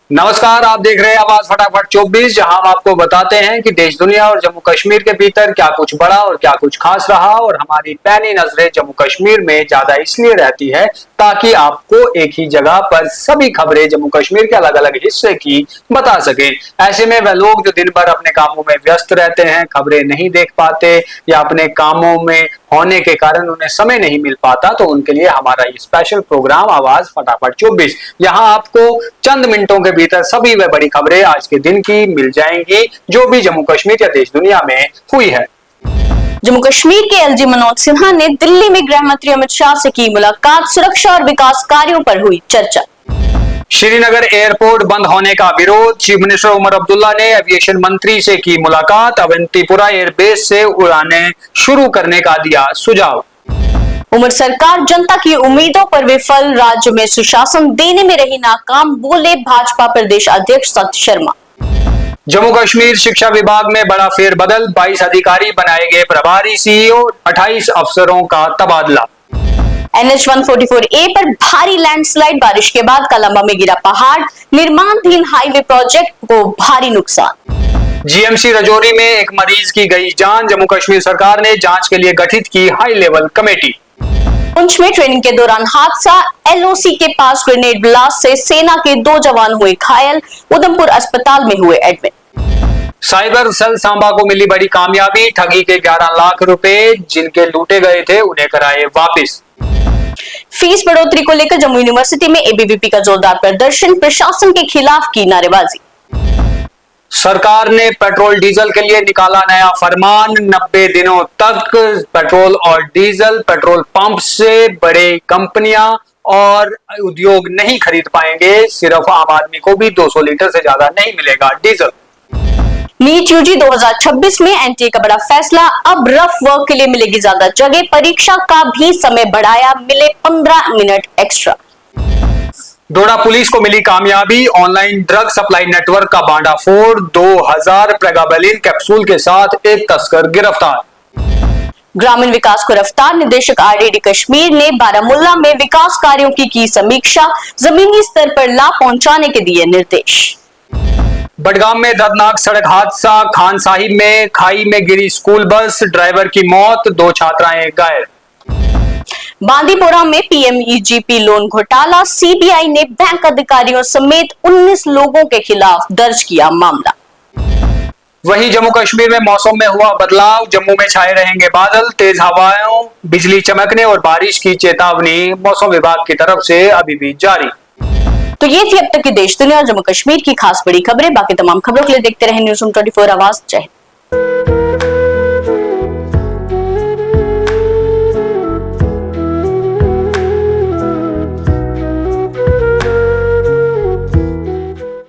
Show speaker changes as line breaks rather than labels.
नमस्कार, आप देख रहे हैं आवाज फटाफट 24, जहां हम आपको बताते हैं कि देश दुनिया और जम्मू कश्मीर के भीतर क्या कुछ बड़ा और क्या कुछ खास रहा। और हमारी पैनी नजरें जम्मू कश्मीर में ज्यादा इसलिए रहती है ताकि आपको एक ही जगह पर सभी खबरें जम्मू कश्मीर के अलग अलग हिस्से की बता सकें। ऐसे में वह लोग जो दिन भर अपने कामों में व्यस्त रहते हैं, खबरें नहीं देख पाते या अपने कामों में होने के कारण उन्हें समय नहीं मिल पाता, तो उनके लिए हमारा ये स्पेशल प्रोग्राम आवाज फटाफट 24, यहाँ आपको चंद मिनटों के भीतर सभी व बड़ी खबरें आज के दिन की मिल जाएंगी जो भी जम्मू कश्मीर या देश दुनिया में हुई है।
जम्मू कश्मीर के एलजी मनोज सिन्हा ने दिल्ली में गृह मंत्री अमित शाह से की मुलाकात, सुरक्षा और विकास कार्यों पर हुई चर्चा।
श्रीनगर एयरपोर्ट बंद होने का विरोध, चीफ मिनिस्टर उमर अब्दुल्ला ने एविएशन मंत्री से की मुलाकात, अवंतीपुरा एयरबेस से उड़ानें शुरू करने का दिया सुझाव।
उमर सरकार जनता की उम्मीदों पर विफल, राज्य में सुशासन देने में रही नाकाम, बोले भाजपा प्रदेश अध्यक्ष सत्य शर्मा।
जम्मू कश्मीर शिक्षा विभाग में बड़ा फेरबदल, 22 अधिकारी बनाए गए प्रभारी सीईओ, 28 अफसरों का तबादला।
NH 144A पर भारी लैंडस्लाइड, बारिश के बाद कलंबा में गिरा पहाड़, निर्माणाधीन हाईवे प्रोजेक्ट को भारी नुकसान।
जीएमसी रजौरी में एक मरीज की गई जान, जम्मू कश्मीर सरकार ने जांच के लिए गठित की हाई लेवल कमेटी।
पुंछ में ट्रेनिंग के दौरान हादसा, LOC के पास ग्रेनेड ब्लास्ट से सेना के 2 जवान हुए घायल, उधमपुर अस्पताल में हुए एडमिट।
साइबर सेल सांबा को मिली बड़ी कामयाबी, ठगी के 11 लाख रुपए जिनके लूटे गए थे उन्हें कराए वापस।
फीस बढ़ोतरी को लेकर जम्मू यूनिवर्सिटी में ABVP का जोरदार प्रदर्शन, प्रशासन के खिलाफ की नारेबाजी।
सरकार ने पेट्रोल डीजल के लिए निकाला नया फरमान, 90 दिनों तक पेट्रोल और डीजल पेट्रोल पंप से बड़े कंपनियां और उद्योग नहीं खरीद पाएंगे, सिर्फ आम आदमी को भी 200 लीटर से ज्यादा नहीं मिलेगा डीजल।
नीट यूजी 2026 में NTA का बड़ा फैसला, अब रफ वर्क के लिए मिलेगी ज्यादा जगह, परीक्षा का भी समय बढ़ाया, मिले 15 मिनट एक्स्ट्रा।
डोडा पुलिस को मिली कामयाबी, ऑनलाइन ड्रग सप्लाई नेटवर्क का भांडाफोड़, 2000 प्रेगाबेलिन कैप्सूल के साथ एक तस्कर गिरफ्तार।
ग्रामीण विकास को रफ्तार, निदेशक RDD कश्मीर ने बारामुल्ला में विकास कार्यों की समीक्षा, जमीनी स्तर पर लाभ पहुंचाने के दिए निर्देश।
बडगाम में दर्दनाक सड़क हादसा, खान साहिब में खाई में गिरी स्कूल बस, ड्राइवर की मौत, 2 छात्राएं घायल।
बांदीपोरा में PMEGP लोन घोटाला, CBI ने बैंक अधिकारियों समेत 19 लोगों के खिलाफ दर्ज किया मामला।
वहीं जम्मू कश्मीर में मौसम में हुआ बदलाव, जम्मू में छाए रहेंगे बादल, तेज हवाओं, बिजली चमकने और बारिश की चेतावनी मौसम विभाग की तरफ से अभी भी जारी।
तो ये थी अब तक की देश दुनिया और जम्मू कश्मीर की खास बड़ी खबरें। बाकी तमाम खबरों के लिए देखते रहें न्यूज़ रूम 24 आवाज। जय हिंद।